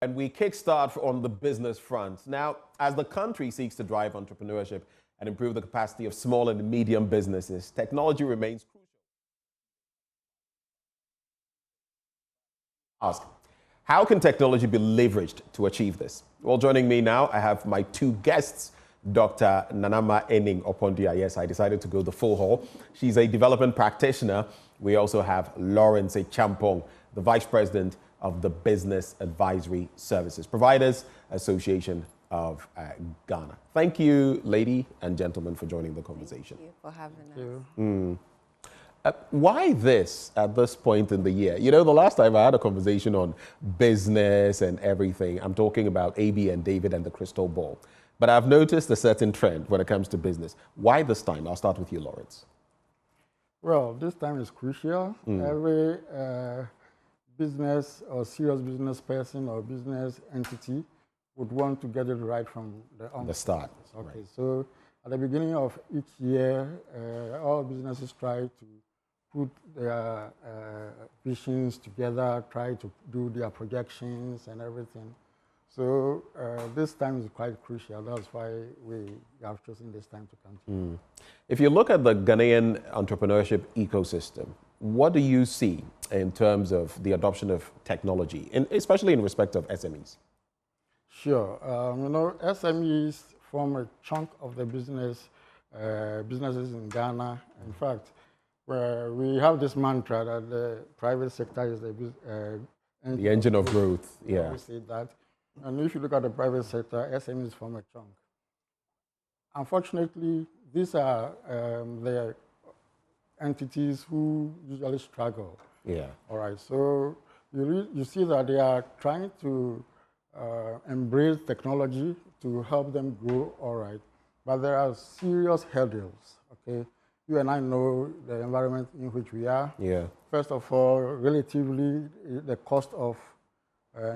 And we kickstart on the business front. Now, as the country seeks to drive entrepreneurship and improve the capacity of small and medium businesses, technology remains crucial. Ask, how can technology be leveraged to achieve this? Well, joining me now, I have my two guests, Dr. Nanama Ening Opondia. Yes, I decided to go the full haul. She's a development practitioner. We also have Lawrence Champong, the Vice President of the Business Advisory Services Providers Association of Ghana. Thank you, lady and gentlemen, for joining the conversation. Thank you for having us. Why this at this point in the year? You know, the last time I had a conversation on business and everything, I'm talking about AB and David and the crystal ball. But I've noticed a certain trend when it comes to business. Why this time? I'll start with you, Lawrence. Well, this time is crucial. Every business or serious business person or business entity would want to get it right from the start. Okay, right. So at the beginning of each year, all businesses try to put their visions together, try to do their projections and everything. So this time is quite crucial. That's why we have chosen this time to come to. If you look at the Ghanaian entrepreneurship ecosystem, what do you see in terms of the adoption of technology, especially in respect of SMEs? Sure. You know, SMEs form a chunk of the businesses in Ghana. In fact, where we have this mantra that the private sector is the engine of growth. Yeah. We say that. And if you look at the private sector, SMEs form a chunk. Unfortunately, these are the entities who usually struggle. Yeah. All right. So you see that they are trying to embrace technology to help them grow. All right. But there are serious hurdles. Okay. You and I know the environment in which we are. Yeah. First of all, relatively, the cost of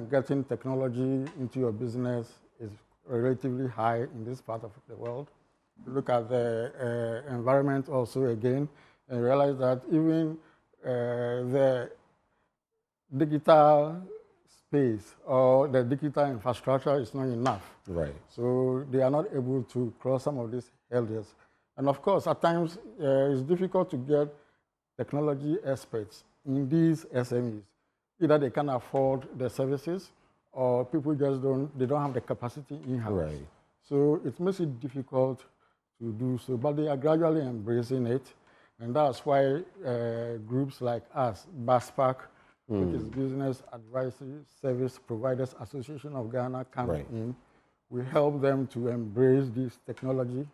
getting technology into your business is relatively high in this part of the world. You look at the environment also again, and realize that even the digital space or the digital infrastructure is not enough. Right. So they are not able to cross some of these hurdles. And of course, at times, it's difficult to get technology experts in these SMEs. Either they can afford the services or people just don't have the capacity in-house. Right. So it makes it difficult to do so, but they are gradually embracing it. And that's why groups like us, BASPAC, which is Business Advisory Service Providers Association of Ghana, come in. We help them to embrace this technology.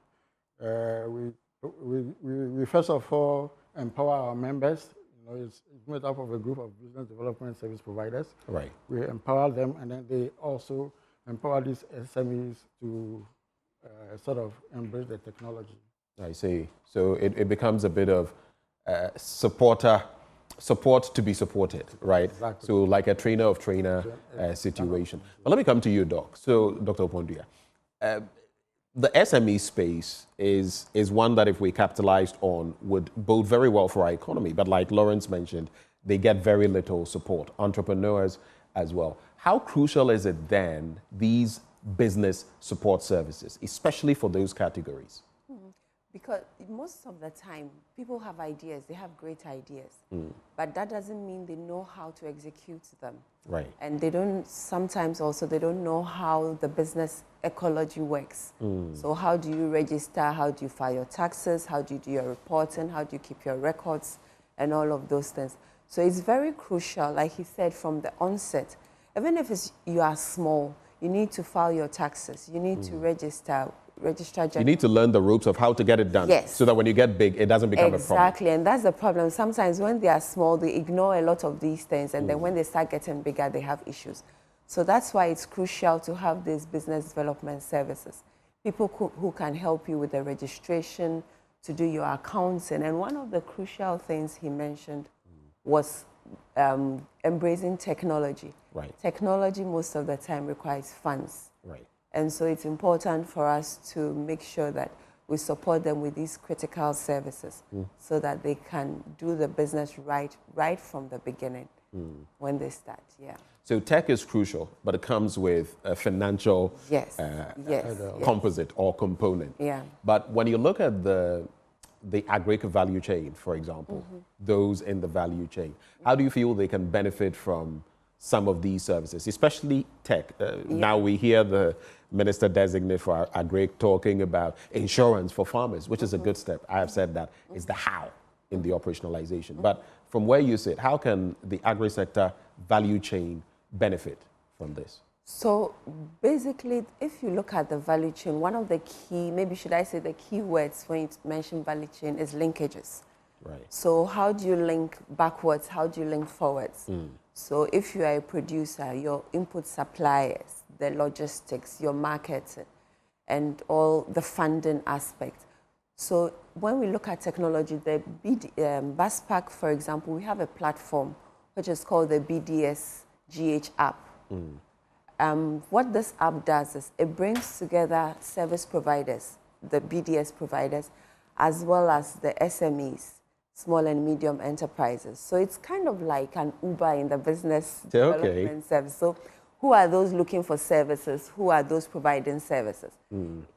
We first of all empower our members. You know, it's made up of a group of business development service providers. Right. We empower them, and then they also empower these SMEs to sort of embrace the technology. I see. So it becomes a bit of support to be supported, right? Exactly. So like a trainer of trainer situation. But let me come to you, Doc. So, Dr. Opondia, the SME space is one that if we capitalized on would bode very well for our economy. But like Lawrence mentioned, they get very little support, entrepreneurs as well. How crucial is it then, these business support services, especially for those categories? Because most of the time, people have ideas, they have great ideas, but that doesn't mean they know how to execute them. Right. And they don't, sometimes also, they don't know how the business ecology works. So how do you register? How do you file your taxes? How do you do your reporting? How do you keep your records? And all of those things. So it's very crucial, like he said, from the onset. Even if you are small, you need to file your taxes. You need to register. You need to learn the ropes of how to get it done. Yes. So that when you get big, it doesn't become a problem. Exactly, and that's the problem. Sometimes when they are small, they ignore a lot of these things, and then when they start getting bigger, they have issues. So that's why it's crucial to have these business development services. People who can help you with the registration, to do your accounting. And one of the crucial things he mentioned was embracing technology. Right. Technology most of the time requires funds. Right. And so it's important for us to make sure that we support them with these critical services so that they can do the business right from the beginning. when they start, yeah. So tech is crucial, but it comes with a financial Yes, composite or component. Yeah. But when you look at the Agri value chain, for example, those in the value chain, how do you feel they can benefit from some of these services, especially tech? Now we hear the Minister Designate for Agri talking about insurance for farmers, which is a good step. I have said that is the how in the operationalization. But from where you sit, how can the agri sector value chain benefit from this? So basically, if you look at the value chain, one of the key, maybe should I say the key words when you mention value chain is linkages. Right. So how do you link backwards? How do you link forwards? So if you are a producer, your input suppliers, the logistics, your marketing, and all the funding aspect. So when we look at technology, the BASPAC, for example, we have a platform which is called the BDS GH app. What this app does is it brings together service providers, the BDS providers, as well as the SMEs, small and medium enterprises. So it's kind of like an Uber in the business development service. So who are those looking for services? Who are those providing services?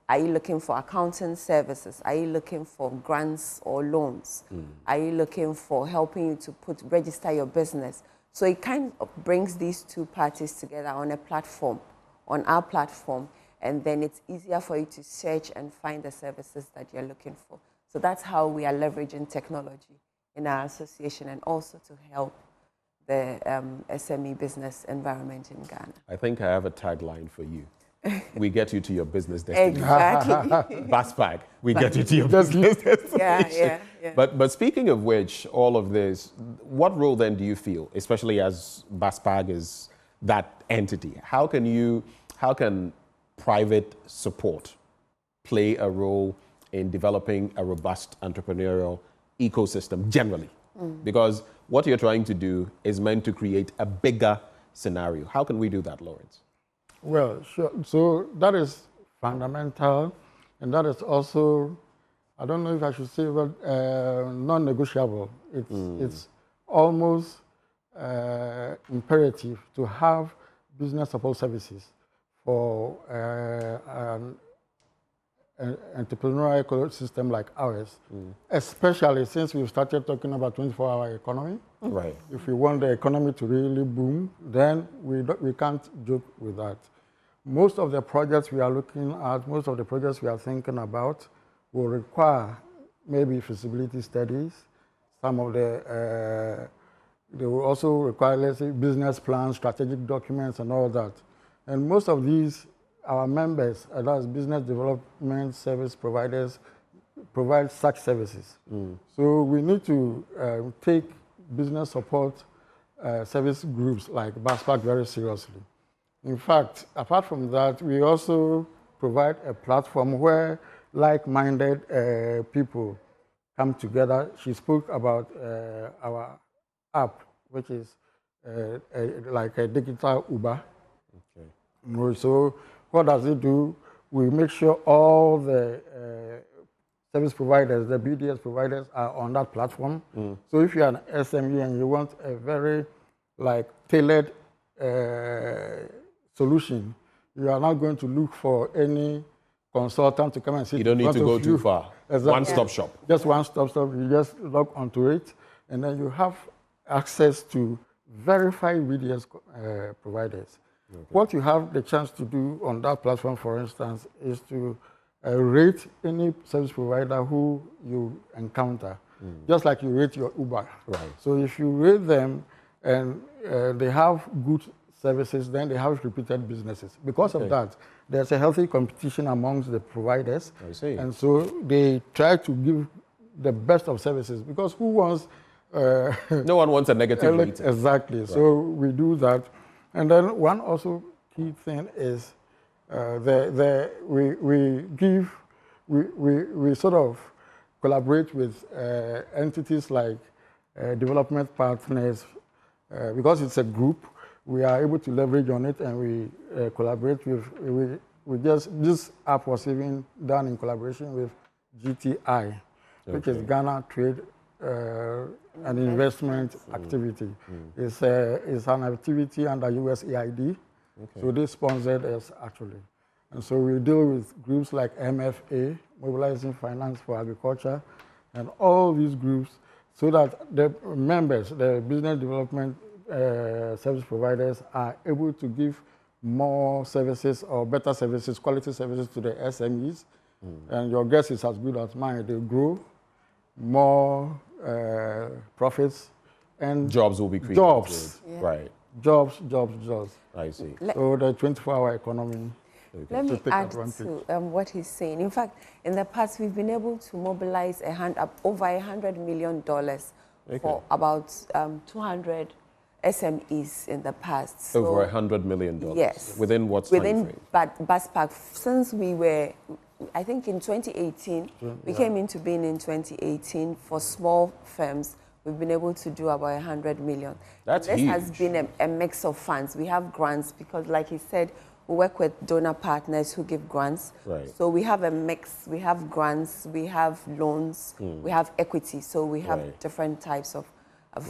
Are you looking for accounting services? Are you looking for grants or loans? Are you looking for helping you to register your business? So it kind of brings these two parties together on a platform, on our platform, and then it's easier for you to search and find the services that you're looking for. So that's how we are leveraging technology in our association and also to help the SME business environment in Ghana. I think I have a tagline for you. We get you to your business destination. Exactly. BASPAC, we get you to your business destination. Yeah. But speaking of which, all of this, what role then do you feel, especially as BASPAC is that entity? How can private support play a role in developing a robust entrepreneurial ecosystem generally? Because what you're trying to do is meant to create a bigger scenario. How can we do that, Lawrence? Well, sure. So that is fundamental, and that is also, I don't know if I should say, but non-negotiable. It's almost imperative to have business support services for an entrepreneurial ecosystem like ours, especially since we've started talking about 24-hour economy. Right. If we want the economy to really boom, then we can't joke with that. Most of the projects we are looking at, most of the projects we are thinking about will require maybe feasibility studies. Some of they will also require, let's say, business plans, strategic documents, and all that. And most of these, our members, that's business development service providers, provide such services. So we need to take business support service groups like BASPAC very seriously. In fact, apart from that, we also provide a platform where like-minded people come together. She spoke about our app, which is like a digital Uber. Okay. So what does it do? We make sure all the service providers, the BDS providers, are on that platform. So if you're an SME and you want a very tailored solution, you are not going to look for any consultant to come and sit. You don't need to go too far. Exactly. One-stop shop. Just one-stop shop. You just log onto it, and then you have access to verified BDS providers. Okay. What you have the chance to do on that platform, for instance, is to rate any service provider who you encounter, just like you rate your Uber. Right. So if you rate them and they have good services, then they have repeated businesses. Because of that, there's a healthy competition amongst the providers. I see. And so they try to give the best of services, because who wants... no one wants a negative rating. Exactly. Right. So we do that. And then one also key thing is we sort of collaborate with entities like development partners, because it's a group. We are able to leverage on it, and we collaborate with. This app was even done in collaboration with GTI, which is Ghana Trade an investment activity. It's an activity under USAID. Okay. So they sponsored us actually. And so we deal with groups like MFA, Mobilizing Finance for Agriculture, and all these groups so that the members, the business development service providers are able to give more services or better services, quality services to the SMEs. And your guess is as good as mine. They grow, more profits, and jobs will be created. Jobs. Yeah. Right. Jobs. I see. So the 24-hour economy. Okay. Let me add to what he's saying. In fact, in the past, we've been able to mobilize over $100 million for about 200 SMEs in the past. So over $100 million? Yes. Within what time frame? Within BASPAC, since we were, I think in 2018, we came into being in 2018 for small firms. We've been able to do about 100 million. That's huge. This has been a mix of funds. We have grants because, like he said, we work with donor partners who give grants. Right. So we have a mix. We have grants, we have loans, we have equity. So we have different types of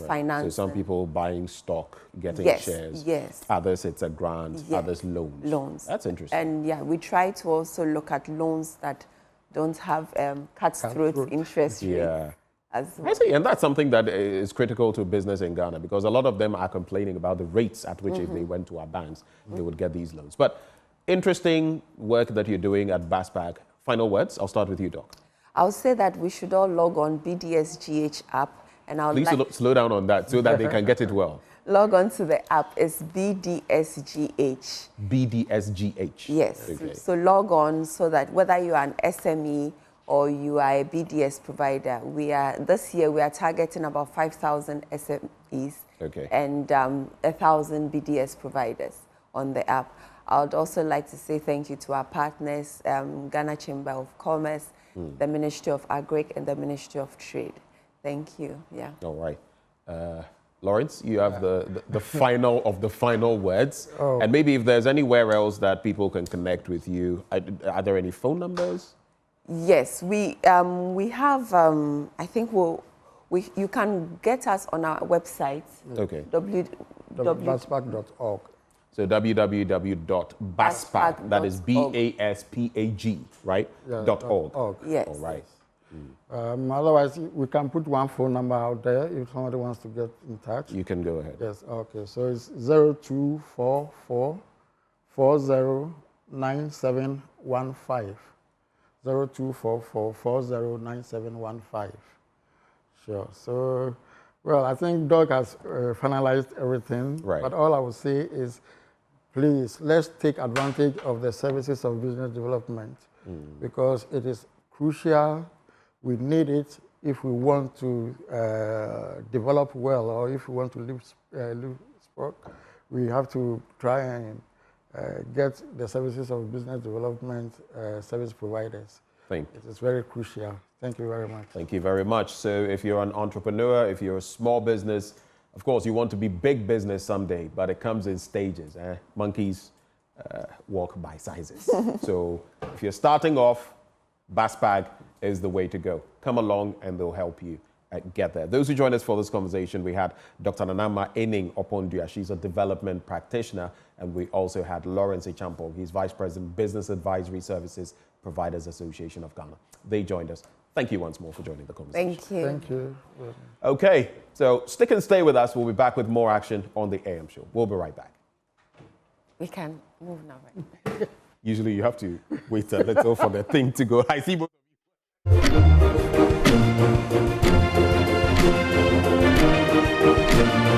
finance. So some people buying stock, getting shares. Yes. Others it's a grant, others loans. Loans. That's interesting. And yeah, we try to also look at loans that don't have cut-throat interest rate. Yeah. As well. I see, and that's something that is critical to business in Ghana because a lot of them are complaining about the rates at which if they went to our banks, they would get these loans. But interesting work that you're doing at BASPAC. Final words? I'll start with you, Doc. I'll say that we should all log on BDSGH app. And I'll Please slow down on that so that they can get it well. Log on to the app. It's BDSGH. BDSGH. Yes. Okay. So log on so that whether you are an SME or you are a BDS provider, this year we are targeting about 5,000 SMEs and 1,000 BDS providers on the app. I would also like to say thank you to our partners, Ghana Chamber of Commerce, the Ministry of Agri, and the Ministry of Trade. Thank you. Yeah. All right. Lawrence, you have the final of the final words. Oh. And maybe if there's anywhere else that people can connect with you, are there any phone numbers? Yes, we have, I think you can get us on our website. Okay. BASPAC.org. So www.baspag, that is BASPAG, right? Yeah, .org. Yes. All right. Otherwise, we can put one phone number out there if somebody wants to get in touch. You can go ahead. Yes, okay. So it's 0244 409715. 0244 409715. Sure. So, well, I think Doc has finalized everything. Right. But all I would say is, please, let's take advantage of the services of business development because it is crucial. We need it if we want to develop well or if we want to live sport. We have to try and get the services of business development service providers. Thank you. It is very crucial. Thank you very much. Thank you very much. So if you're an entrepreneur, if you're a small business, of course, you want to be big business someday, but it comes in stages. Monkeys walk by sizes. So if you're starting off, BASPAG is the way to go. Come along and they'll help you get there. Those who joined us for this conversation, we had Dr. Nanama Ening Opondua. She's a development practitioner. And we also had Lawrence Echampo. He's Vice President, Business Advisory Services Providers Association of Ghana. They joined us. Thank you once more for joining the conversation. Thank you. Thank you. Okay, so stick and stay with us. We'll be back with more action on the AM show. We'll be right back. We can move now, right? Usually you have to wait a little for the thing to go. I see both of you.